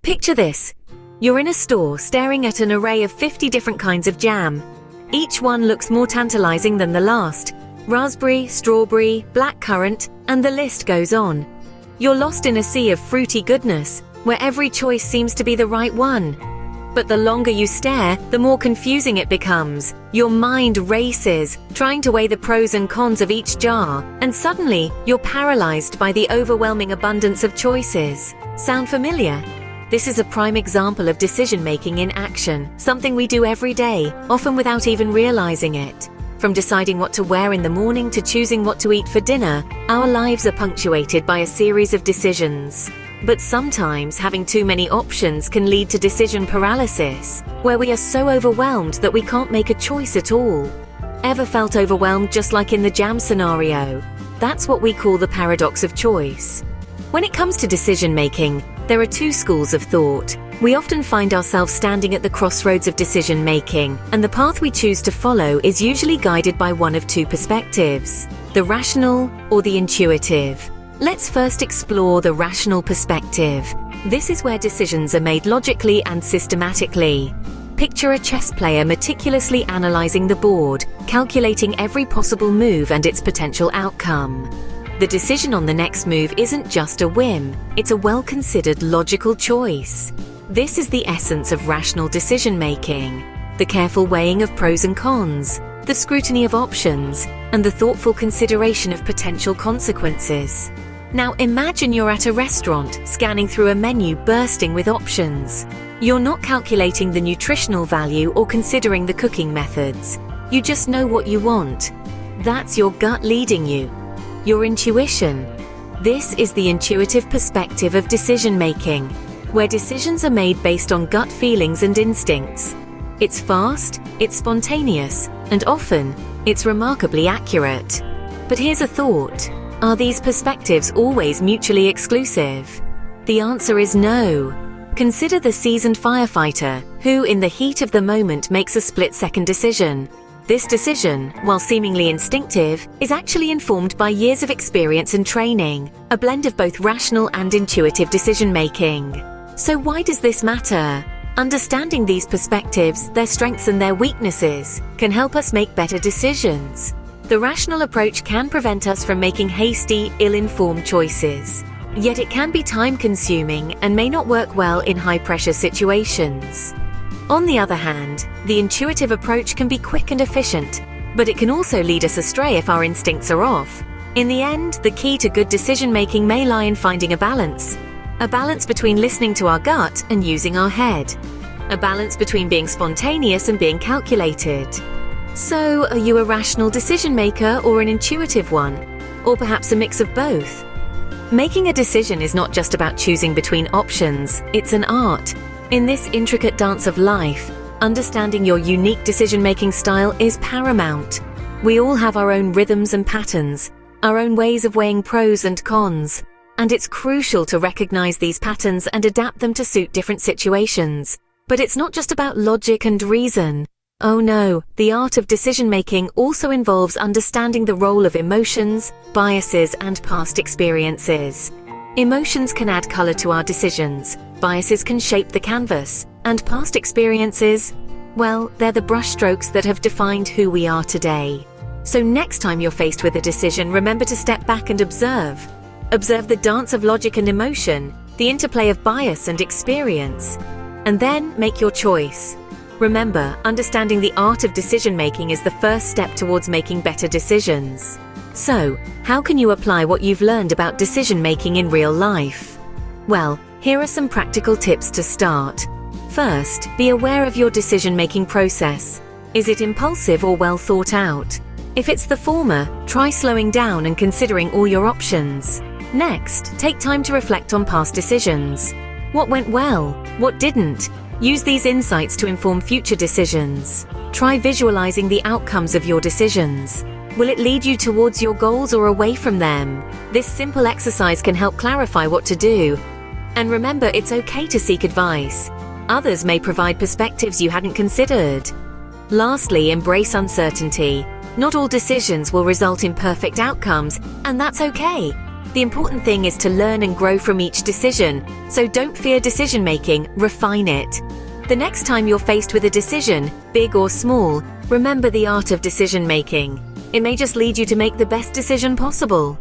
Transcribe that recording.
Picture this. You're in a store staring at an array of 50 different kinds of jam. Each one looks more tantalizing than the last. Raspberry, strawberry, blackcurrant, and the list goes on. You're lost in a sea of fruity goodness, where every choice seems to be the right one. But the longer you stare, the more confusing it becomes. Your mind races, trying to weigh the pros and cons of each jar, and suddenly, you're paralyzed by the overwhelming abundance of choices. Sound familiar? This is a prime example of decision-making in action, something we do every day, often without even realizing it. From deciding what to wear in the morning to choosing what to eat for dinner, our lives are punctuated by a series of decisions. But sometimes having too many options can lead to decision paralysis, where we are so overwhelmed that we can't make a choice at all. Ever felt overwhelmed just like in the jam scenario? That's what we call the paradox of choice. When it comes to decision-making, there are two schools of thought. We often find ourselves standing at the crossroads of decision-making, and the path we choose to follow is usually guided by one of two perspectives: the rational or the intuitive. Let's first explore the rational perspective. This is where decisions are made logically and systematically. Picture a chess player meticulously analyzing the board, calculating every possible move and its potential outcome. The decision on the next move isn't just a whim, it's a well-considered logical choice. This is the essence of rational decision-making: the careful weighing of pros and cons, the scrutiny of options, and the thoughtful consideration of potential consequences. Now imagine you're at a restaurant, scanning through a menu bursting with options. You're not calculating the nutritional value or considering the cooking methods. You just know what you want. That's your gut leading you. Your intuition. This is the intuitive perspective of decision-making, where decisions are made based on gut feelings and instincts. It's fast, it's spontaneous, and often, it's remarkably accurate. But here's a thought. Are these perspectives always mutually exclusive? The answer is no. Consider the seasoned firefighter, who in the heat of the moment makes a split-second decision. This decision, while seemingly instinctive, is actually informed by years of experience and training, a blend of both rational and intuitive decision-making. So why does this matter? Understanding these perspectives, their strengths and their weaknesses, can help us make better decisions. The rational approach can prevent us from making hasty, ill-informed choices. Yet it can be time-consuming and may not work well in high-pressure situations. On the other hand, the intuitive approach can be quick and efficient, but it can also lead us astray if our instincts are off. In the end, the key to good decision-making may lie in finding a balance between listening to our gut and using our head, a balance between being spontaneous and being calculated. So, are you a rational decision-maker or an intuitive one? Or perhaps a mix of both? Making a decision is not just about choosing between options, it's an art. In this intricate dance of life, understanding your unique decision-making style is paramount. We all have our own rhythms and patterns, our own ways of weighing pros and cons, and it's crucial to recognize these patterns and adapt them to suit different situations. But it's not just about logic and reason. Oh no, the art of decision-making also involves understanding the role of emotions, biases, and past experiences. Emotions can add color to our decisions, biases can shape the canvas, and past experiences, well, they're the brushstrokes that have defined who we are today. So next time you're faced with a decision, remember to step back and observe. Observe the dance of logic and emotion, the interplay of bias and experience, and then make your choice. Remember, understanding the art of decision-making is the first step towards making better decisions. So, how can you apply what you've learned about decision-making in real life? Well, here are some practical tips to start. First, be aware of your decision-making process. Is it impulsive or well thought out? If it's the former, try slowing down and considering all your options. Next, take time to reflect on past decisions. What went well? What didn't? Use these insights to inform future decisions. Try visualizing the outcomes of your decisions. Will it lead you towards your goals or away from them? This simple exercise can help clarify what to do. And remember, it's okay to seek advice. Others may provide perspectives you hadn't considered. Lastly, embrace uncertainty. Not all decisions will result in perfect outcomes, and that's okay. The important thing is to learn and grow from each decision, so don't fear decision making, refine it. The next time you're faced with a decision, big or small, remember the art of decision making. It may just lead you to make the best decision possible.